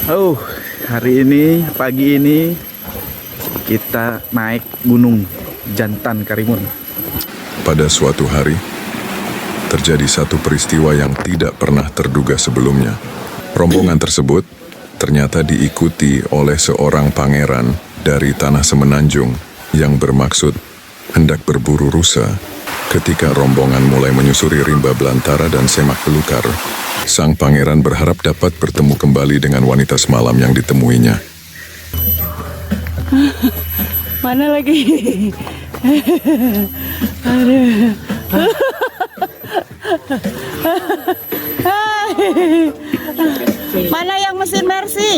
Oh, hari ini, pagi ini kita naik Gunung Jantan Karimun. Pada suatu hari, terjadi satu peristiwa yang tidak pernah terduga sebelumnya. Rombongan tersebut ternyata diikuti oleh seorang pangeran dari tanah semenanjung yang bermaksud hendak berburu rusa. Ketika rombongan mulai menyusuri rimba belantara dan semak belukar, sang pangeran berharap dapat bertemu kembali dengan wanita semalam yang ditemuinya. Mana lagi? Aduh. Mana yang mesin Mercy?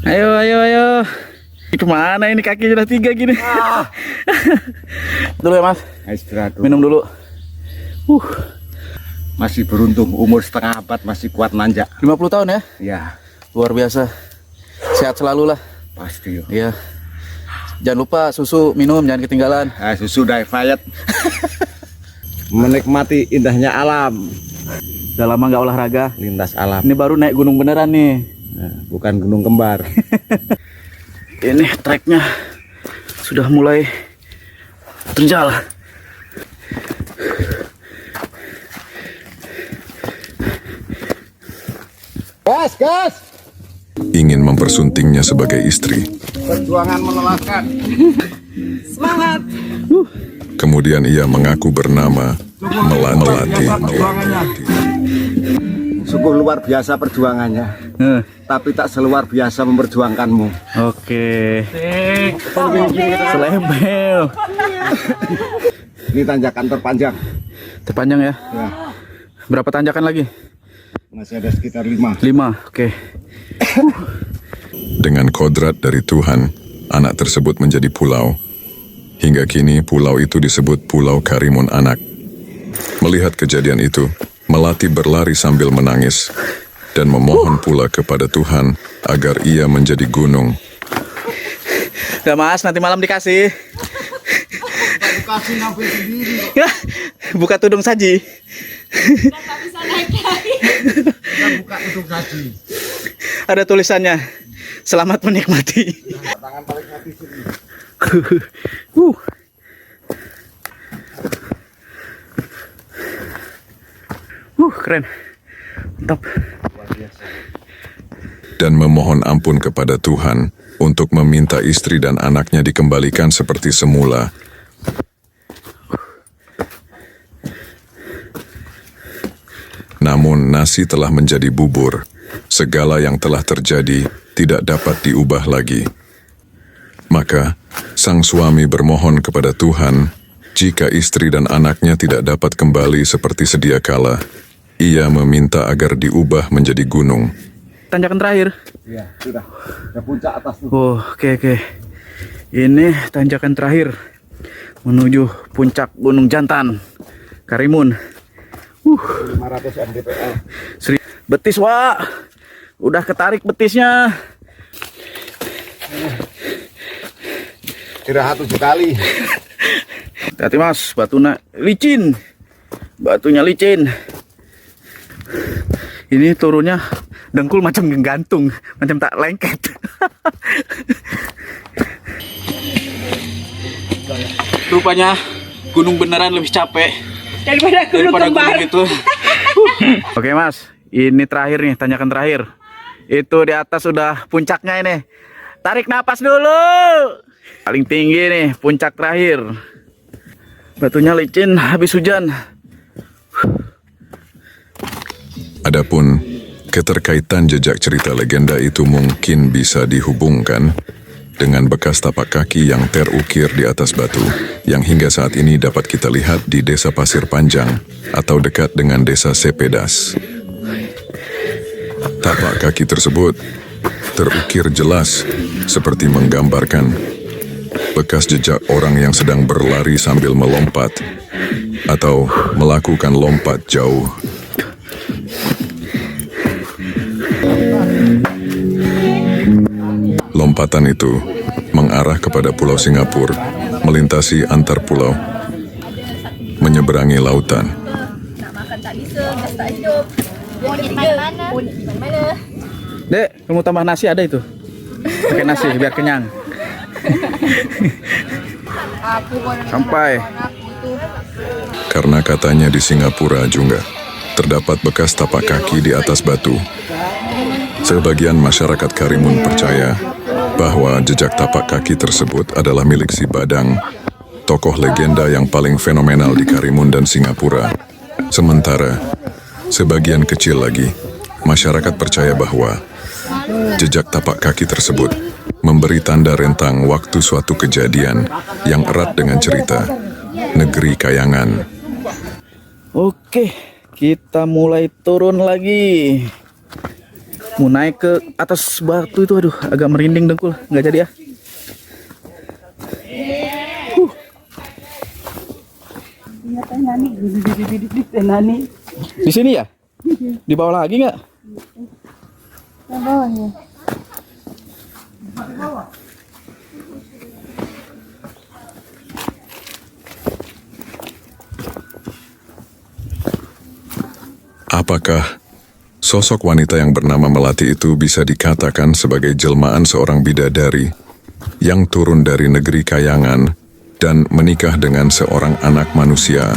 Ayo. Kemana ini, kaki sudah 3 gini. Dulu ya mas, Istirahat dulu. minum dulu. Masih beruntung, umur setengah abad masih kuat nanjak. 50 tahun ya, Ya, luar biasa. Sehat selalu lah. pasti. Iya. Jangan lupa susu minum, jangan ketinggalan. Susu Dayfayet. Menikmati indahnya alam, Udah lama nggak olahraga. lintas alam. Ini baru naik gunung beneran nih. Bukan gunung kembar. Ini treknya sudah mulai terjal. Gas! Ingin mempersuntingnya sebagai istri. Perjuangan melelahkan. Semangat. Kemudian ia mengaku bernama Melati. Sungguh luar biasa perjuangannya, tapi tak seluar biasa memperjuangkanmu. Oke. Selebel. Ini tanjakan terpanjang. Terpanjang ya. Ya, Berapa tanjakan lagi? masih ada sekitar 5. 5. Oke. Dengan kodrat dari Tuhan, anak tersebut menjadi pulau. Hingga kini pulau itu disebut Pulau Karimun Anak. Melihat kejadian itu, Melati berlari sambil menangis dan memohon pula kepada Tuhan agar ia menjadi gunung. Udah mas, nanti malam dikasih. Kasih ngambil sendiri. Ya, buka tudung saji. Kita buka untuk gaji. Ada tulisannya. Selamat menikmati. Tangan paling mati sendiri. Keren. Mantap. Dan memohon ampun kepada Tuhan untuk meminta istri dan anaknya dikembalikan seperti semula. Namun nasi telah menjadi bubur. Segala yang telah terjadi tidak dapat diubah lagi. Maka sang suami bermohon kepada Tuhan, jika istri dan anaknya tidak dapat kembali seperti sedia kala, ia meminta agar diubah menjadi gunung. Tanjakan terakhir. Ya, sudah. Ke puncak atas tuh. Oke. Ini tanjakan terakhir menuju puncak Gunung Jantan Karimun. 500 mdpl. Betis, Wak. Udah ketarik betisnya. Istirahat 7 kali. Hati mas, batunya licin. Batunya licin. Ini turunnya dengkul macam gantung, macam tak lengket. Rupanya gunung beneran lebih capek Daripada gunung kembar. itu. Oke mas, ini terakhir nih, tanjakan terakhir. Itu di atas sudah puncaknya ini. Tarik napas dulu. Paling tinggi nih, puncak terakhir. Batunya licin habis hujan. Adapun keterkaitan jejak cerita legenda itu mungkin bisa dihubungkan dengan bekas tapak kaki yang terukir di atas batu, yang hingga saat ini dapat kita lihat di Desa Pasir Panjang atau dekat dengan Desa Sepedas. Tapak kaki tersebut terukir jelas seperti menggambarkan bekas jejak orang yang sedang berlari sambil melompat atau melakukan lompat jauh. Lompatan itu mengarah kepada Pulau Singapura, melintasi antar pulau, menyeberangi lautan. Dek, kamu tambah nasi ada itu. Pakai nasi biar kenyang. Sampai. Karena katanya di Singapura juga terdapat bekas tapak kaki di atas batu. Sebagian masyarakat Karimun percaya bahwa jejak tapak kaki tersebut adalah milik si Badang, tokoh legenda yang paling fenomenal di Karimun dan Singapura. Sementara, sebagian kecil lagi, masyarakat percaya bahwa jejak tapak kaki tersebut memberi tanda rentang waktu suatu kejadian yang erat dengan cerita negeri Kayangan. Oke, kita mulai turun lagi. Mau naik ke atas batu itu, aduh, agak merinding dengkul, nggak jadi ya. Di sini ya? Di bawah lagi nggak? Apakah sosok wanita yang bernama Melati itu bisa dikatakan sebagai jelmaan seorang bidadari yang turun dari negeri Kayangan dan menikah dengan seorang anak manusia?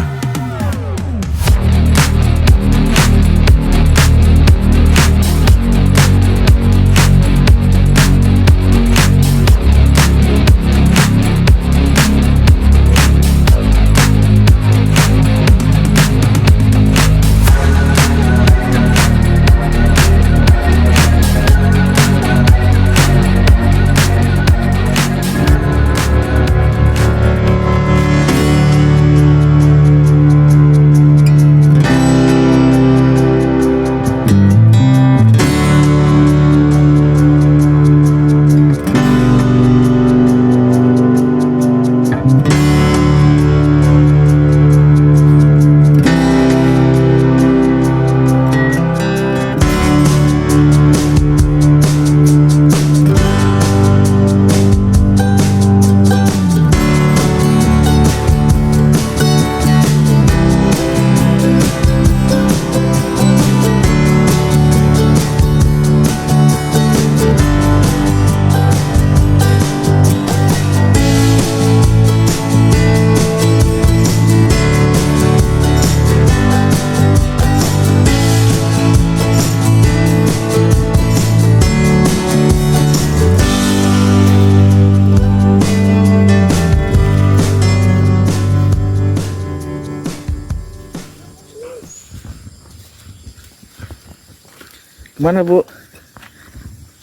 Kemana, Bu?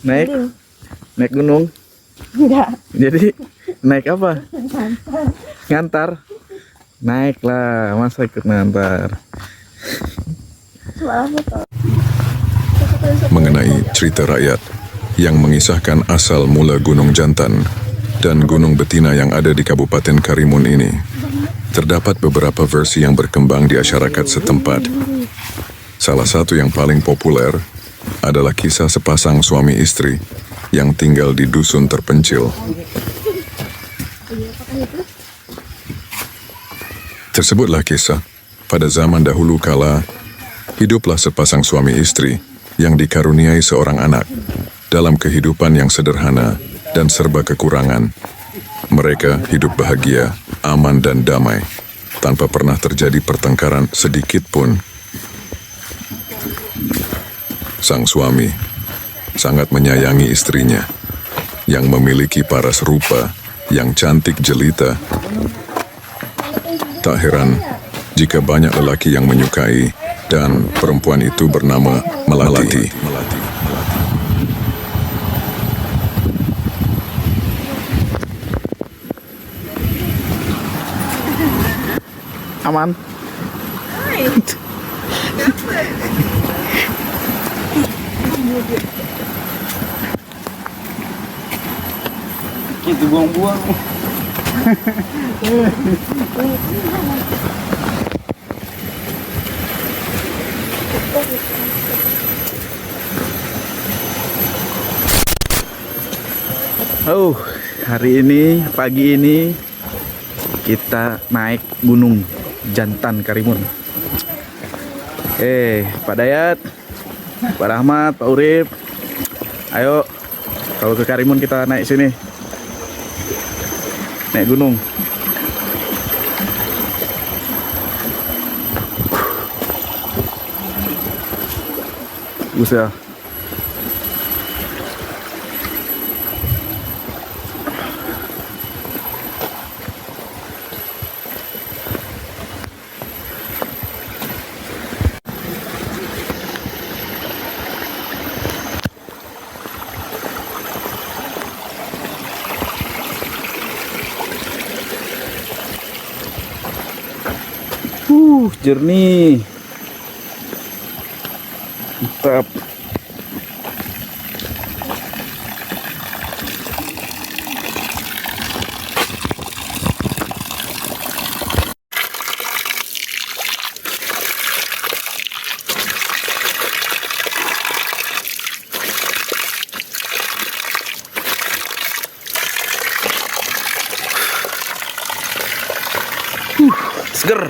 Naik? Naik gunung? Enggak. Jadi naik apa? Ngantar. Naiklah, masa ikut ngantar. Mengenai cerita rakyat yang mengisahkan asal mula Gunung Jantan dan Gunung Betina yang ada di Kabupaten Karimun ini, terdapat beberapa versi yang berkembang di masyarakat setempat. Salah satu yang paling populer adalah kisah sepasang suami istri yang tinggal di dusun terpencil. Tersebutlah kisah, pada zaman dahulu kala, hiduplah sepasang suami istri yang dikaruniai seorang anak dalam kehidupan yang sederhana dan serba kekurangan. Mereka hidup bahagia, aman dan damai, tanpa pernah terjadi pertengkaran sedikit pun. Sang suami sangat menyayangi istrinya yang memiliki paras rupa yang cantik jelita. Tak heran jika banyak lelaki yang menyukai dan perempuan itu bernama Melati. Aman. Itu buang-buang. Oh, hari ini, pagi ini kita naik Gunung Jantan Karimun. Pak Dayat, Pak Rahmat, Pak Urip. Ayo, kalau ke Karimun kita naik sini. Naik gunung. Buset. Jernih. Mantap. Seger.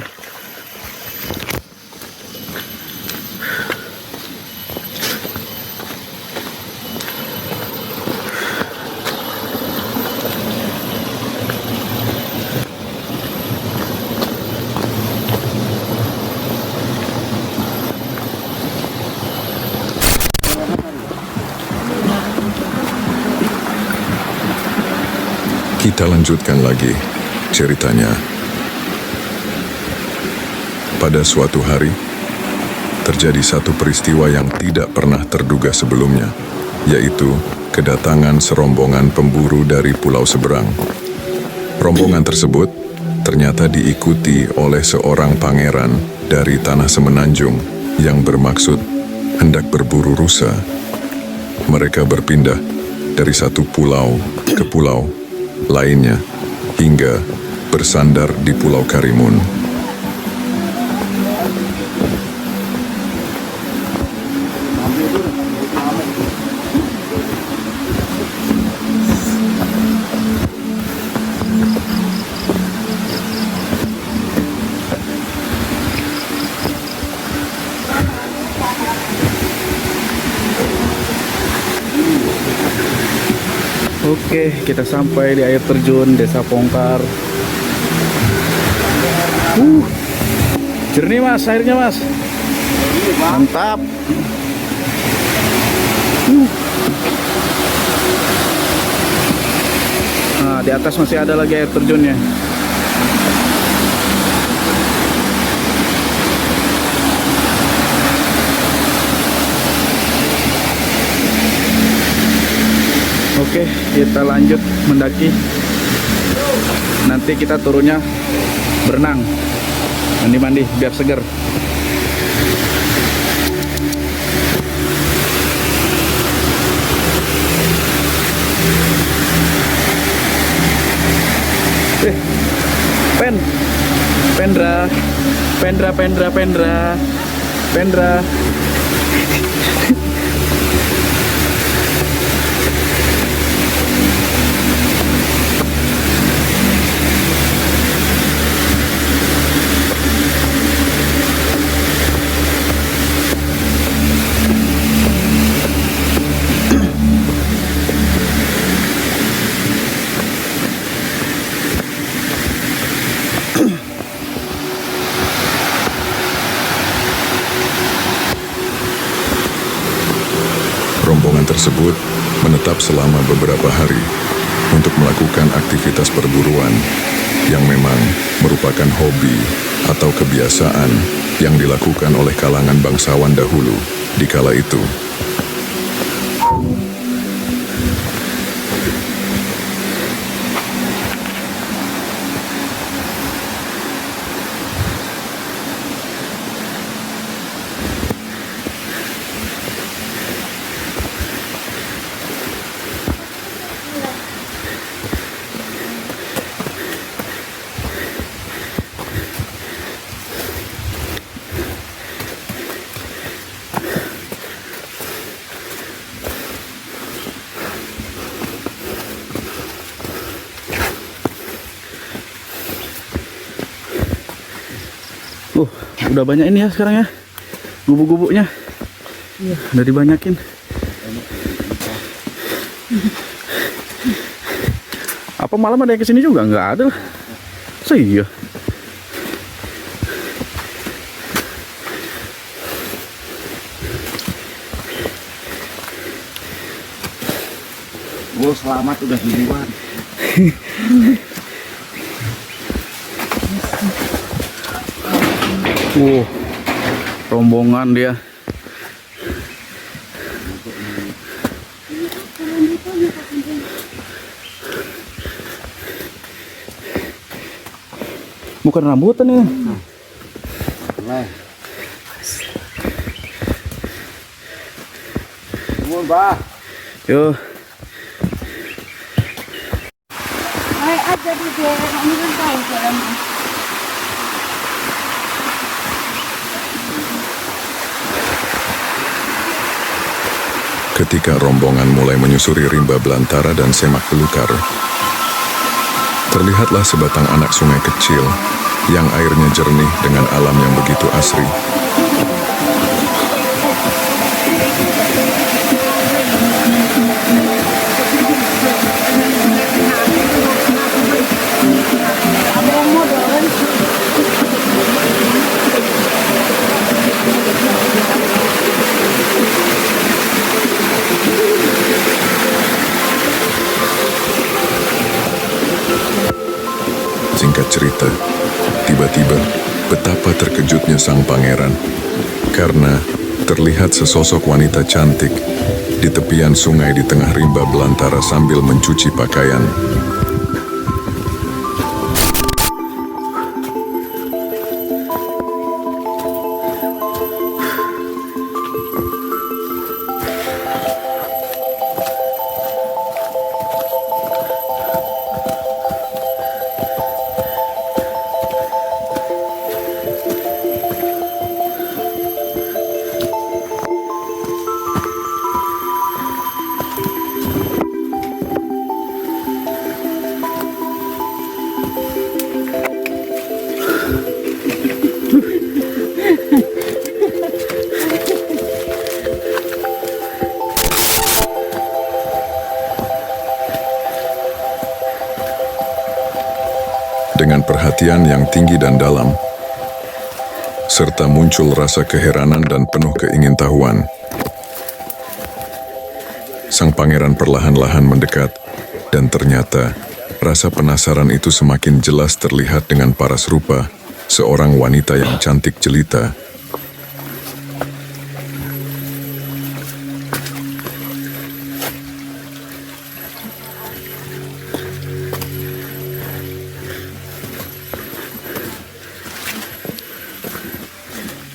Kita lanjutkan lagi ceritanya. Pada suatu hari, terjadi satu peristiwa yang tidak pernah terduga sebelumnya, yaitu kedatangan serombongan pemburu dari pulau seberang. Rombongan tersebut ternyata diikuti oleh seorang pangeran dari tanah semenanjung yang bermaksud hendak berburu rusa. Mereka berpindah dari satu pulau ke pulau lainnya hingga bersandar di Pulau Karimun. Oke, kita sampai di air terjun Desa Pongkar. Jernih mas, airnya mas. Mantap. Nah, di atas masih ada lagi air terjunnya. Oke, kita lanjut mendaki. Nanti kita turunnya berenang, mandi-mandi biar seger. Pendra. Rombongan tersebut menetap selama beberapa hari untuk melakukan aktivitas perburuan yang memang merupakan hobi atau kebiasaan yang dilakukan oleh kalangan bangsawan dahulu di kala itu. Udah banyak ini ya sekarang ya, gubuk-gubuknya. Udah dibanyakin. Apa malam ada yang kesini juga? Nggak ada lah. Iya. Selamat udah duluan. Rombongan dia. Bukan rambutan ya. Bah. Yo. Ay, aja di dia. Ini kan tahu jalan. Ketika rombongan mulai menyusuri rimba belantara dan semak belukar, terlihatlah sebatang anak sungai kecil yang airnya jernih dengan alam yang begitu asri. Singkat cerita, tiba-tiba betapa terkejutnya sang pangeran karena terlihat sesosok wanita cantik di tepian sungai di tengah rimba belantara sambil mencuci pakaian. Dengan perhatian yang tinggi dan dalam, serta muncul rasa keheranan dan penuh keingintahuan, sang pangeran perlahan-lahan mendekat, dan ternyata rasa penasaran itu semakin jelas terlihat dengan paras rupa seorang wanita yang cantik jelita.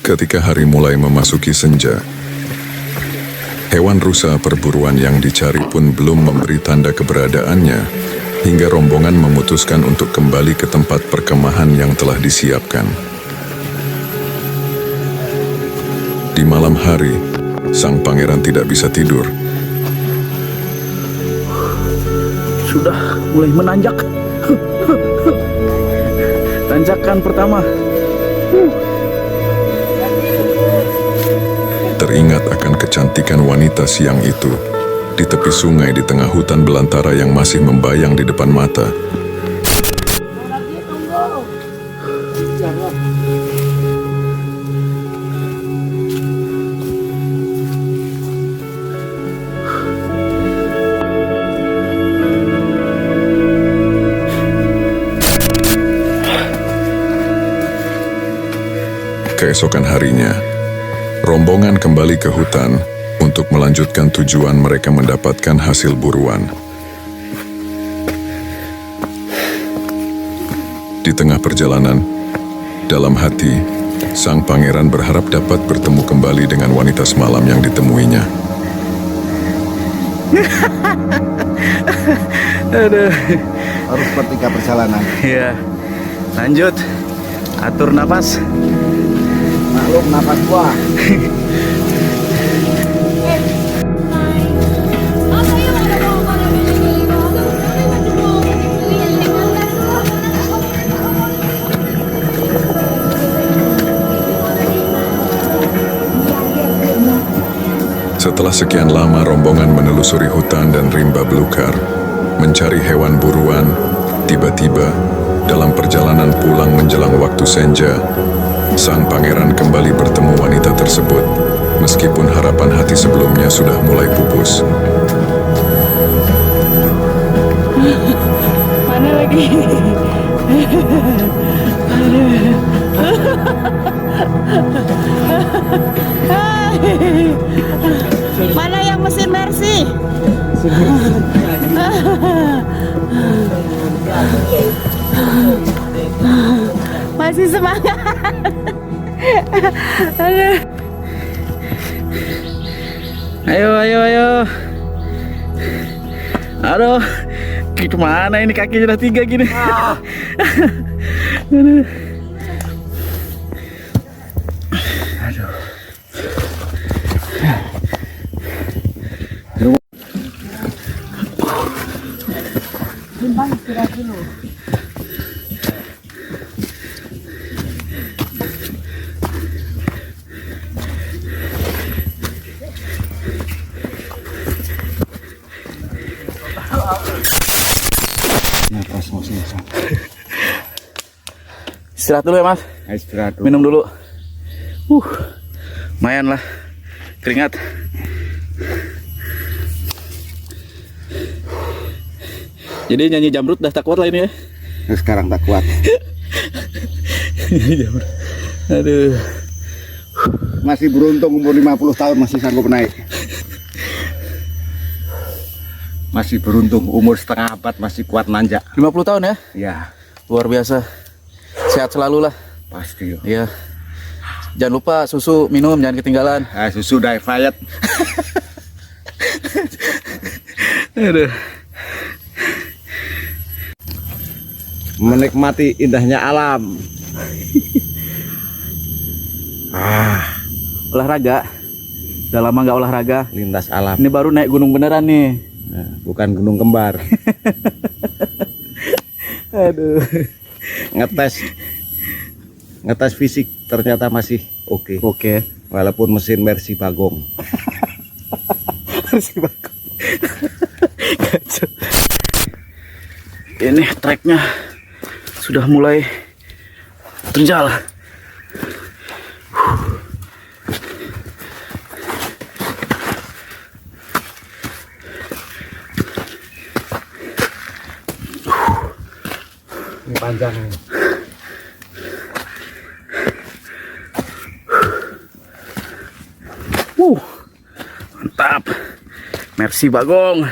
Ketika hari mulai memasuki senja, hewan rusa perburuan yang dicari pun belum memberi tanda keberadaannya, hingga rombongan memutuskan untuk kembali ke tempat perkemahan yang telah disiapkan. Di malam hari, sang pangeran tidak bisa tidur. Sudah mulai menanjak. Tanjakan pertama. Teringat akan kecantikan wanita siang itu di tepi sungai di tengah hutan belantara yang masih membayang di depan mata. Keesokan harinya, rombongan kembali ke hutan untuk melanjutkan tujuan mereka mendapatkan hasil buruan. Di tengah perjalanan, dalam hati, sang pangeran berharap dapat bertemu kembali dengan wanita semalam yang ditemuinya. Aduh. Harus sepertiga perjalanan. Ya. Lanjut. Atur napas. Maklum napas gua. Setelah sekian lama rombongan menelusuri hutan dan rimba belukar, mencari hewan buruan, tiba-tiba dalam perjalanan pulang menjelang waktu senja, sang pangeran kembali bertemu wanita tersebut, meskipun harapan hati sebelumnya sudah mulai pupus. Mana lagi? Mana yang mesin Mercy? Masih semangat. Ayo, ayo, ayo. Aduh, gimana ini kaki sudah 3 gini. Aduh. Timbang istirahat dulu. Istirahat dulu ya, Mas. Istirahat dulu. Minum dulu. Lumayan lah. Keringat. Jadi nyanyi Jamrut dah tak kuat lah ini ya. Sekarang tak kuat. Nyanyi Jamrut. Aduh. Masih beruntung umur 50 tahun masih sanggup naik. Masih beruntung umur setengah abad masih kuat nanjak. 50 tahun ya? Ya, Luar biasa. Sehat selalu lah. pasti. Iya. Jangan lupa susu minum, jangan ketinggalan. Susu Diet. Aduh. Menikmati indahnya alam. Olahraga. Udah lama nggak olahraga. Lintas alam. Ini baru naik gunung beneran nih. Bukan gunung kembar. Aduh. Ngetes fisik ternyata masih oke. Oke. Walaupun mesin Mercy Bagong. Harus bagus. Kacau. Ini treknya sudah mulai terjal. Ini panjang. Mantap. Mercy Bagong.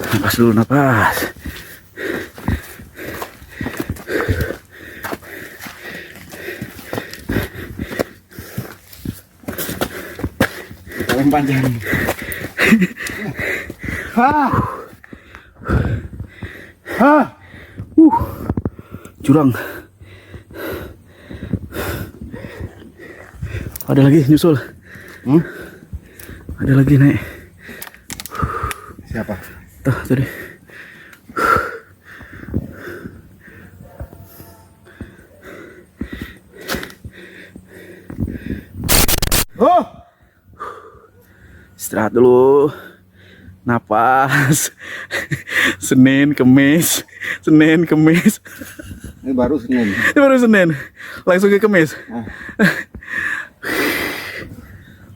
Napas dulu, napas. Paling panjang. Jurang. Ada lagi nyusul. Ada lagi naik. Siapa? Tuh, tadi. Istirahat dulu. Napas. Senin, Kemis. Senin, Kemis. Ini baru Senin. Ini baru Senin. Langsung ke Kemis.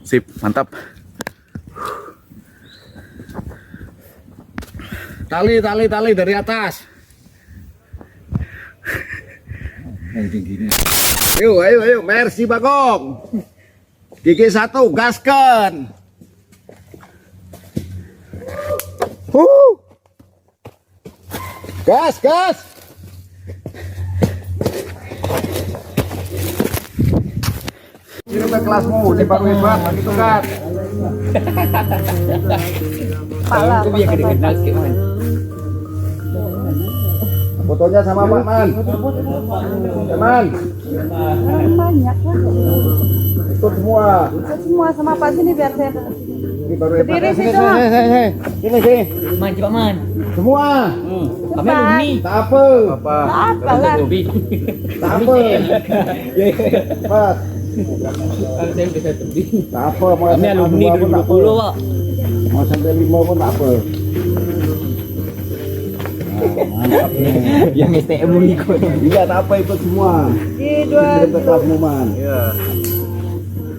Sip, mantap. Tali dari atas. Yang tinggi ini. Ayo, Mercy Bagong. Gigi 1, gaskan. Gas. Ini ke kelasmu, si baru hebat, begitu kan? Fotonya sama Pak Man. Man. Banyak kan. Ikut semua. Semua sama Pak sini biar saya. Ini baru Berdiri sini, situ. sini. Man, Pak Man. Semua. Kami alumni. Tak apa. Apa lah? Tak apa. Cepat. Saya bisa tebing. Tak apa. Mau Kami sampai alumni 2 pun tak apa. 2020, Pak. Mau sampai 5 pun tak apa. Yang STM belum ikut. Iya, tak apa, ikut semua. Di dua Kita dulu. kelas pengumuman.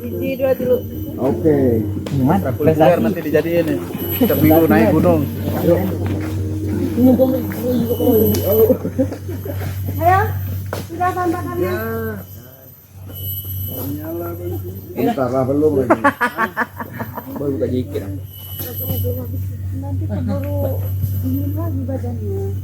Di dua dulu. Oke. Man, Biar nanti dijadiin nih. Setiap minggu naik gunung. Ayo. Sudah tantangannya. Bentar lah, belum lagi. baru buka dikit. Nanti keburu dingin lagi badannya.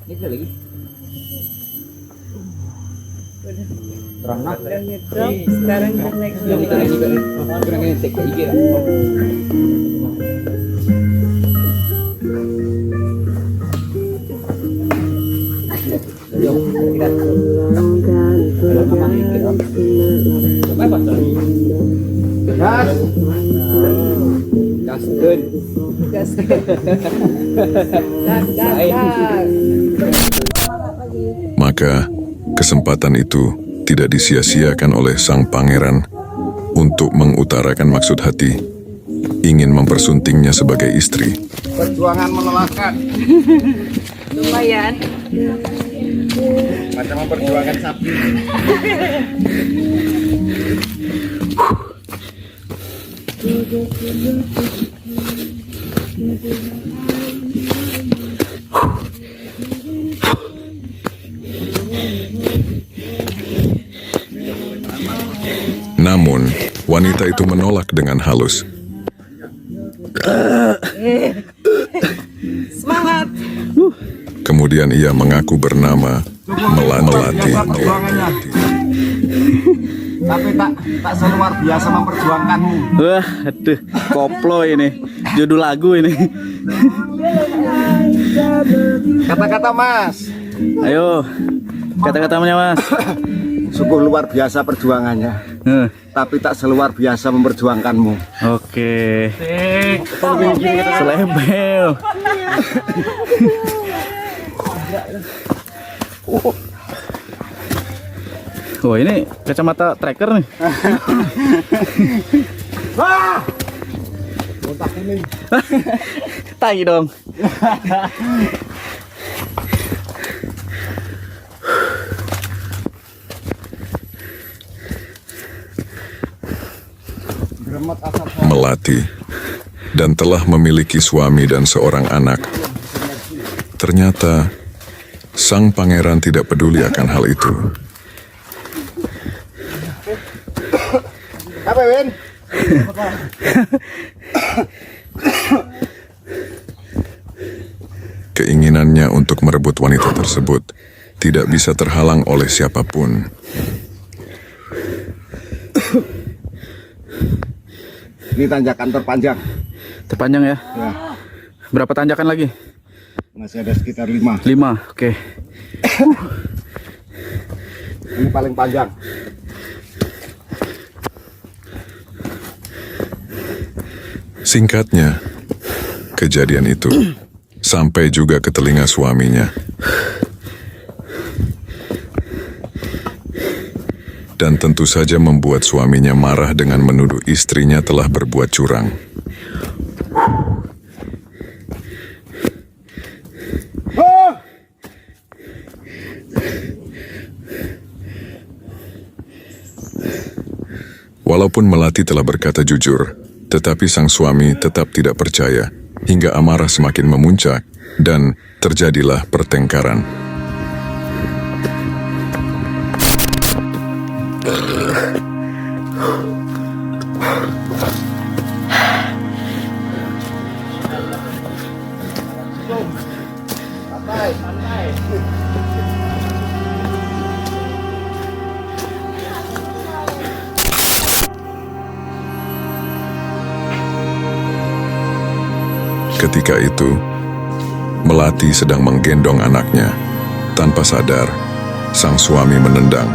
Ini lagi. Terang nak. Sekarang kita naik Yang kita lagi juga. Kurang ini cek ke IG lah. Apa Pak? Gas. Gaskeun. gas. Maka, kesempatan itu tidak disia-siakan oleh sang pangeran untuk mengutarakan maksud hati, ingin mempersuntingnya sebagai istri. Perjuangan melelahkan. Lumayan. Macam memperjuangkan sapi. Namun, wanita itu menolak dengan halus. Semangat. Kemudian ia mengaku bernama Melati. Perjuangannya. Tapi tak seluar biasa memperjuangkanmu. Wah, aduh, koplo ini. Judul lagu ini. Kata-kata Mas. Ayo, kata-katanya Mas. Sungguh luar biasa perjuangannya. Tapi tak seluar biasa memperjuangkanmu. Oke. Selebel. Oh, ini kacamata tracker nih. Wah! Kontak ini. Tai dong. Geremet asap. Melati dan telah memiliki suami dan seorang anak. Ternyata sang pangeran tidak peduli akan hal itu. Apa, Win? Keinginannya untuk merebut wanita tersebut tidak bisa terhalang oleh siapapun. Ini tanjakan terpanjang. Terpanjang ya. Ya, Berapa tanjakan lagi? masih ada sekitar 5. 5. Oke. Ini paling panjang. Singkatnya, kejadian itu sampai juga ke telinga suaminya. Dan tentu saja membuat suaminya marah dengan menuduh istrinya telah berbuat curang. Oh! Walaupun Melati telah berkata jujur, tetapi sang suami tetap tidak percaya, hingga amarah semakin memuncak, dan terjadilah pertengkaran. Ketika itu, Melati sedang menggendong anaknya. Tanpa sadar, sang suami menendang.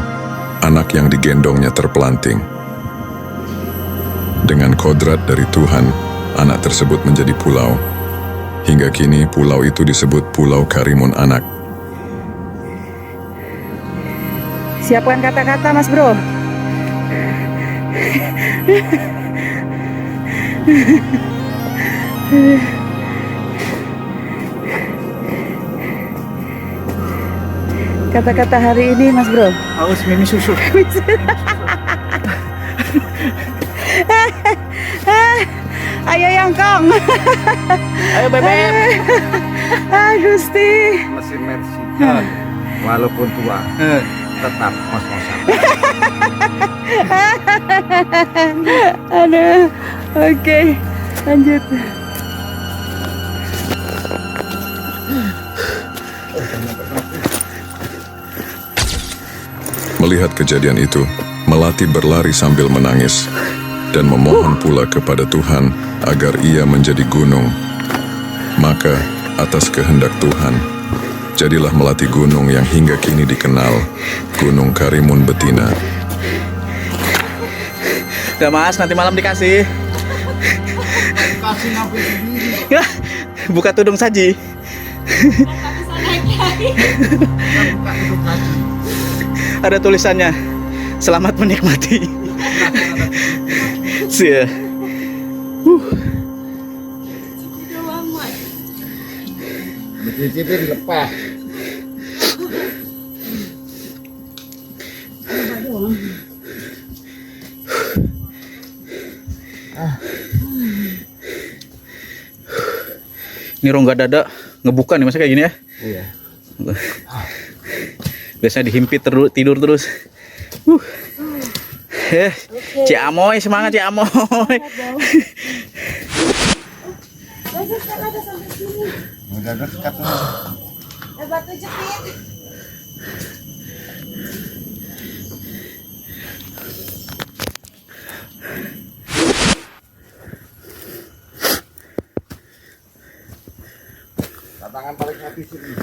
Anak yang digendongnya terpelanting. Dengan kodrat dari Tuhan, anak tersebut menjadi pulau. Hingga kini pulau itu disebut Pulau Karimun Anak. Siapkan kata-kata, Mas Bro. Kata-kata hari ini, Mas Bro. Haus mimi susu. Ayo Yangkong. Ayo bebek. Ah, Gusti. Mesin Mercy. Walaupun tua, tetap ngos-ngosan. Aduh. Oke, lanjut. Melihat kejadian itu, Melati berlari sambil menangis dan memohon pula kepada Tuhan agar ia menjadi gunung. Maka, atas kehendak Tuhan, jadilah Melati gunung yang hingga kini dikenal Gunung Karimun Betina. Udah Mas, nanti malam dikasih. Buka tudung saji. Ada tulisannya, selamat menikmati. Sia. Mencicipi dilepas. Ini rongga dada ngebuka nih masa kayak gini ya. Iya. Biasanya dihimpit tidur terus. Cik Amoy, semangat Cik Amoy. Udah dekat tuh. Batu jepit. Tantangan paling habis ini.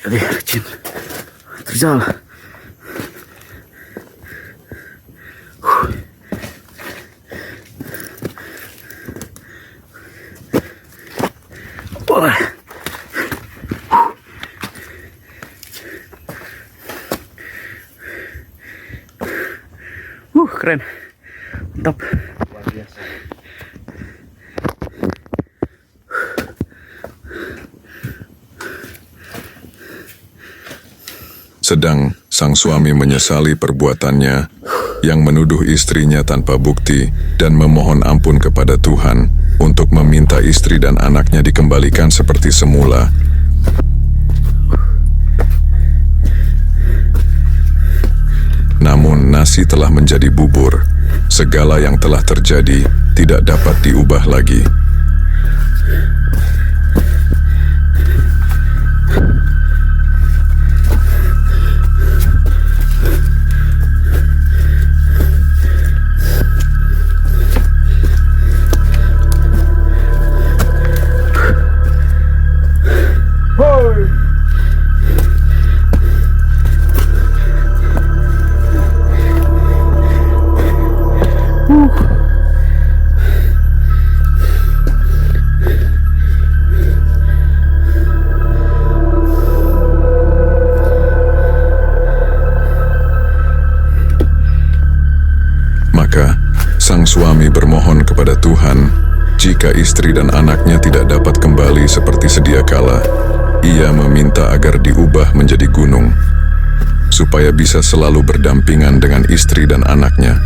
Hati-hati, Cin. Terjal. Wah. Keren. Mantap. Luar biasa. Sedang sang suami menyesali perbuatannya yang menuduh istrinya tanpa bukti dan memohon ampun kepada Tuhan untuk meminta istri dan anaknya dikembalikan seperti semula. Namun nasi telah menjadi bubur. Segala yang telah terjadi tidak dapat diubah lagi. Maka, sang suami bermohon kepada Tuhan, jika istri dan anaknya tidak dapat kembali seperti sedia kala, ia meminta agar diubah menjadi gunung, supaya bisa selalu berdampingan dengan istri dan anaknya.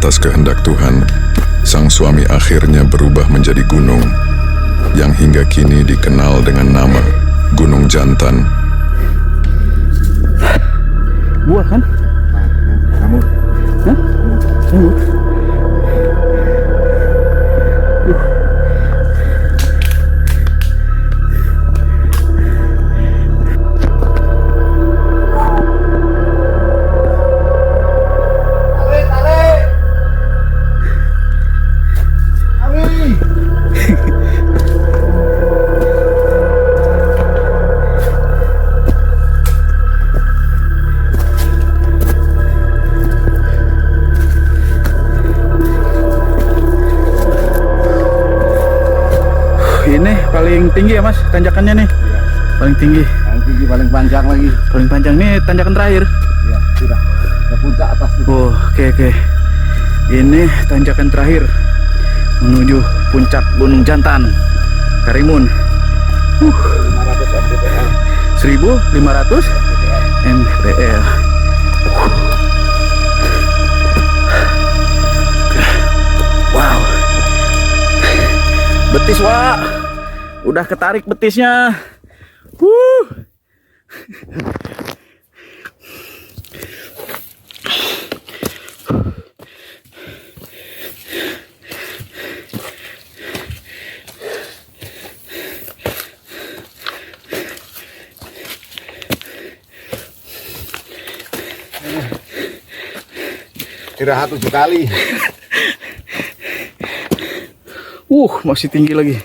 atas kehendak Tuhan, sang suami akhirnya berubah menjadi gunung yang hingga kini dikenal dengan nama Gunung Jantan. Buah kan? Kamu Hah? Semut. Ini paling tinggi ya mas, tanjakannya nih. Paling tinggi, yang tinggi paling panjang lagi. paling panjang nih tanjakan terakhir. Ya, sudah ke puncak atas tuh. Oh, oke. Ini tanjakan terakhir menuju puncak Gunung Jantan, Karimun. 500 mdpl. 1500 mdpl. Wow. Betis, Wak. Udah ketarik betisnya. Istirahat 7 kali. Masih tinggi lagi.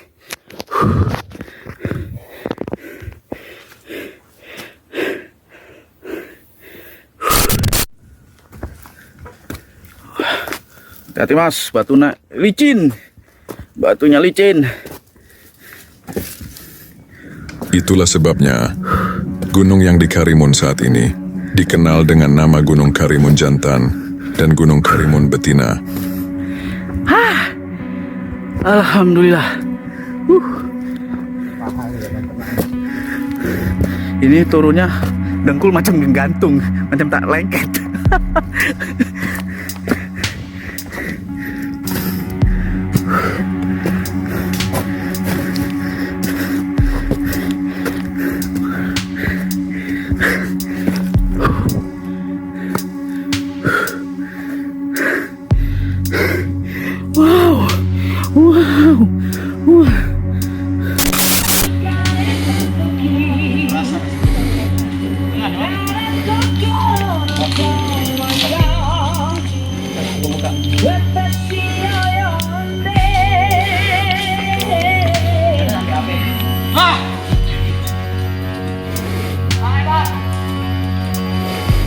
Hati-hati mas, batunya licin. Batunya licin. Itulah sebabnya gunung yang di Karimun saat ini dikenal dengan nama Gunung Karimun Jantan dan Gunung Karimun Betina. Alhamdulillah. Ini turunnya dengkul macam gantung, macam tak lengket.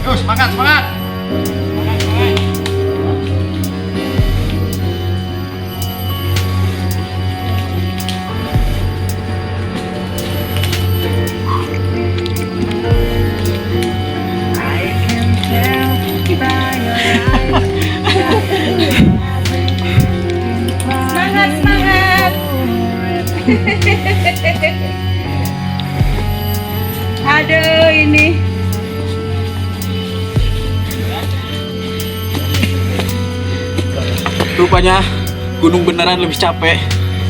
Yuk, semangat. Semangat. Aduh ini. Rupanya gunung beneran lebih capek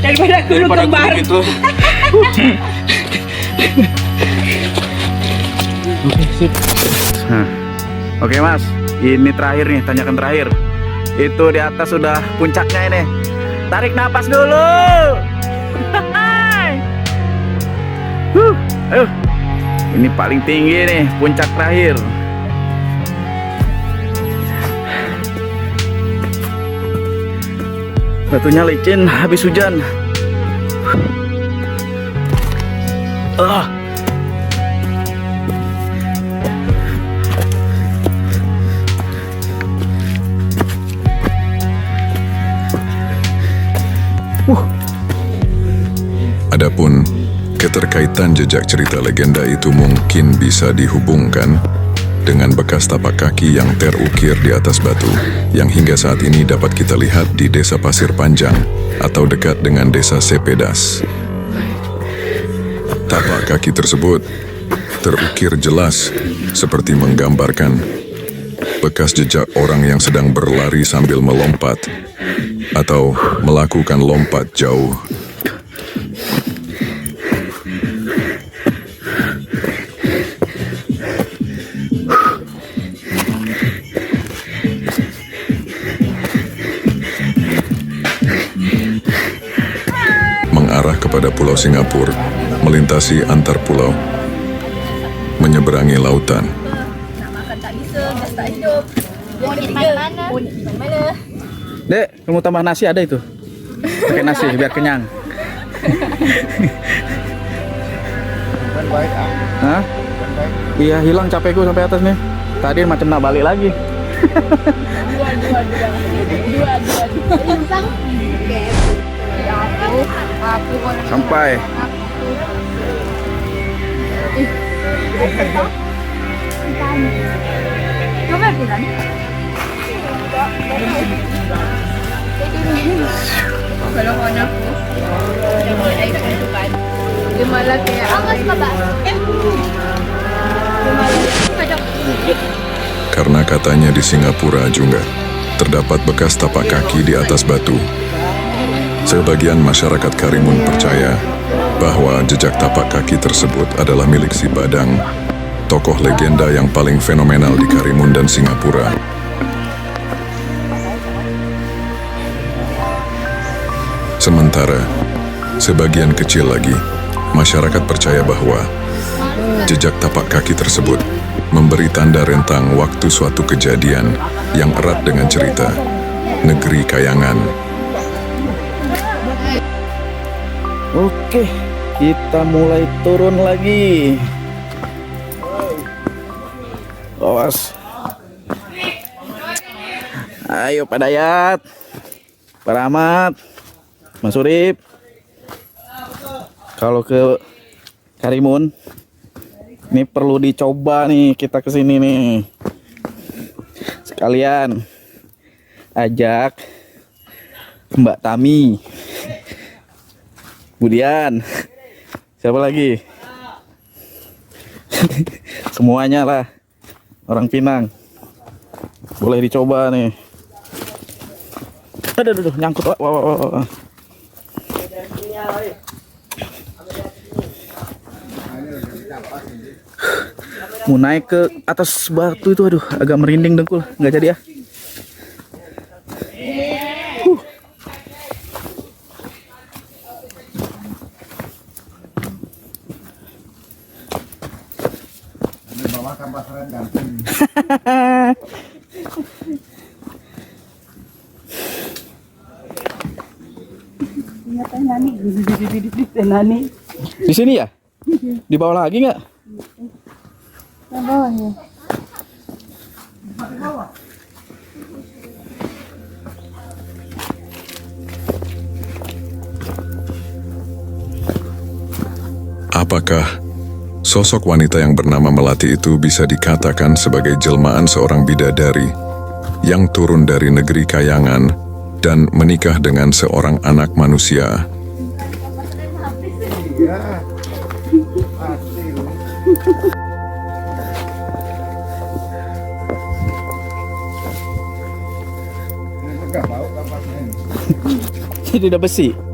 Daripada gunung kembar. itu. Oke, sip. Oke mas, ini terakhir nih, tanjakan terakhir. Itu di atas sudah puncaknya ini. Tarik napas dulu. Ayo. Ini paling tinggi nih, puncak terakhir. Batunya licin habis hujan. Adapun keterkaitan jejak cerita legenda itu mungkin bisa dihubungkan dengan bekas tapak kaki yang terukir di atas batu yang hingga saat ini dapat kita lihat di Desa Pasir Panjang atau dekat dengan Desa Sepedas. Tapak kaki tersebut terukir jelas seperti menggambarkan bekas jejak orang yang sedang berlari sambil melompat atau melakukan lompat jauh. Mengarah kepada Pulau Singapura, melintasi antar pulau, menyeberangi lautan. Dek, kamu tambah nasi ada itu? Pakai nasi biar kenyang. Hah? Iya, hilang capekku sampai atas nih. Tadi macam nak balik lagi. Sampai. Kalau kawan aku yang buat iPhone tu kan, dia malah kayak angas baba. Dia malah macam Karena katanya di Singapura juga terdapat bekas tapak kaki di atas batu. Sebagian masyarakat Karimun percaya bahwa jejak tapak kaki tersebut adalah milik si Badang, tokoh legenda yang paling fenomenal di Karimun dan Singapura. Sementara, sebagian kecil lagi, masyarakat percaya bahwa jejak tapak kaki tersebut memberi tanda rentang waktu suatu kejadian yang erat dengan cerita Negeri Kayangan. Oke, kita mulai turun lagi. Awas. Ayo Pak Dayat, Pak Rahmat, Mas Urip. Kalau ke Karimun, ini perlu dicoba nih kita kesini nih. Sekalian ajak Mbak Tami. Kemudian siapa lagi? Semuanya lah orang Pinang. Boleh dicoba nih. Aduh, nyangkut. Wah. Mau naik ke atas batu itu, aduh, agak merinding dengkul. Nggak jadi ya. Di sini ya? Di bawah lagi nggak? bawahnya. Apakah sosok wanita yang bernama Melati itu bisa dikatakan sebagai jelmaan seorang bidadari yang turun dari negeri Kayangan dan menikah dengan seorang anak manusia? Tidak besi.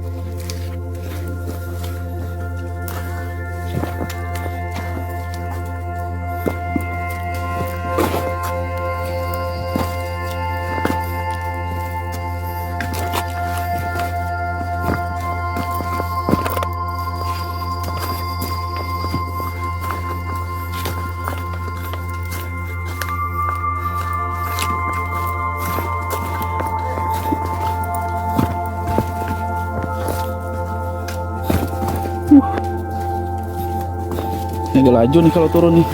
Ini agak laju nih kalau turun nih.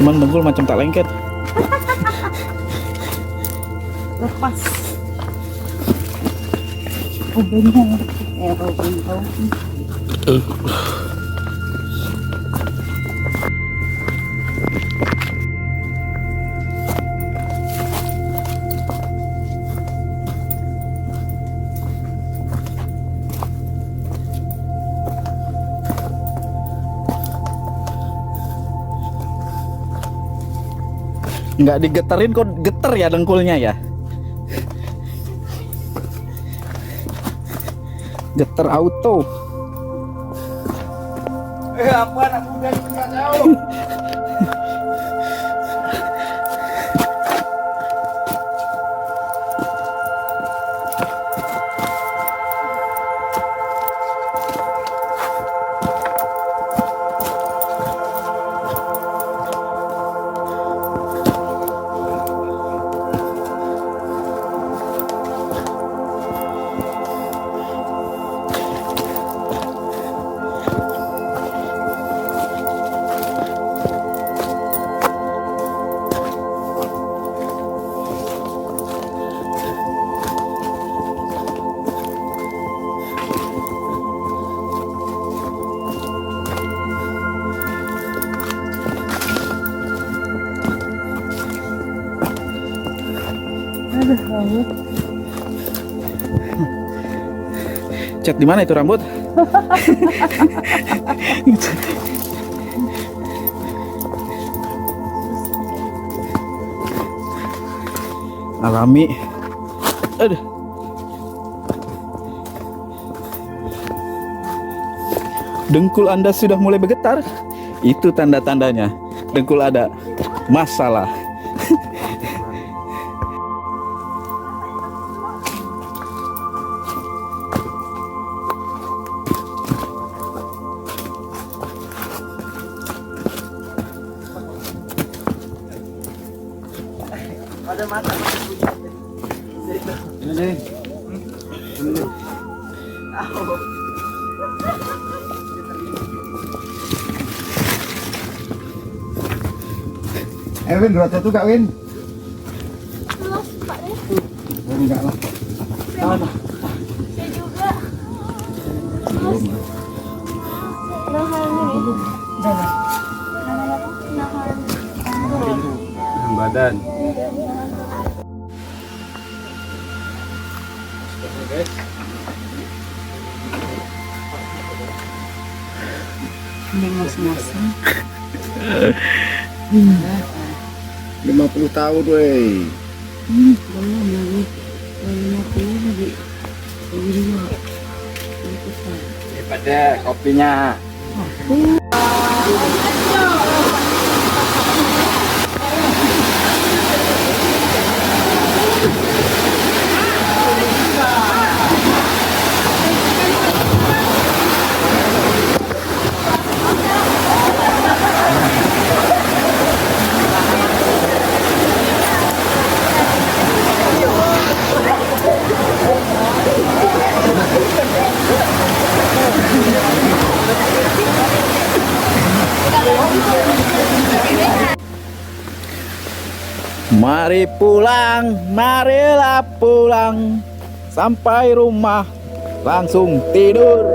Cuman dengkul macam tak lengket. Lepas. Ubinnya. Ubin kau. Nggak digeterin kok geter ya dengkulnya ya. Geter auto. Apa anak muda ini nggak tahu? Cat di mana itu rambut? Alami. Aduh. Dengkul Anda sudah mulai bergetar. Itu tanda-tandanya dengkul ada masalah. Win, dua satu gak Win? Los, Pak deh. Enggak lah. Saya juga. Los. Nahan ini. Nahan. Badan. Ngos-ngosan. 50 tahun weh. Belum lagi. 50 lagi. Iya. Daripada kopinya. Mari pulang, marilah pulang. Sampai rumah langsung tidur.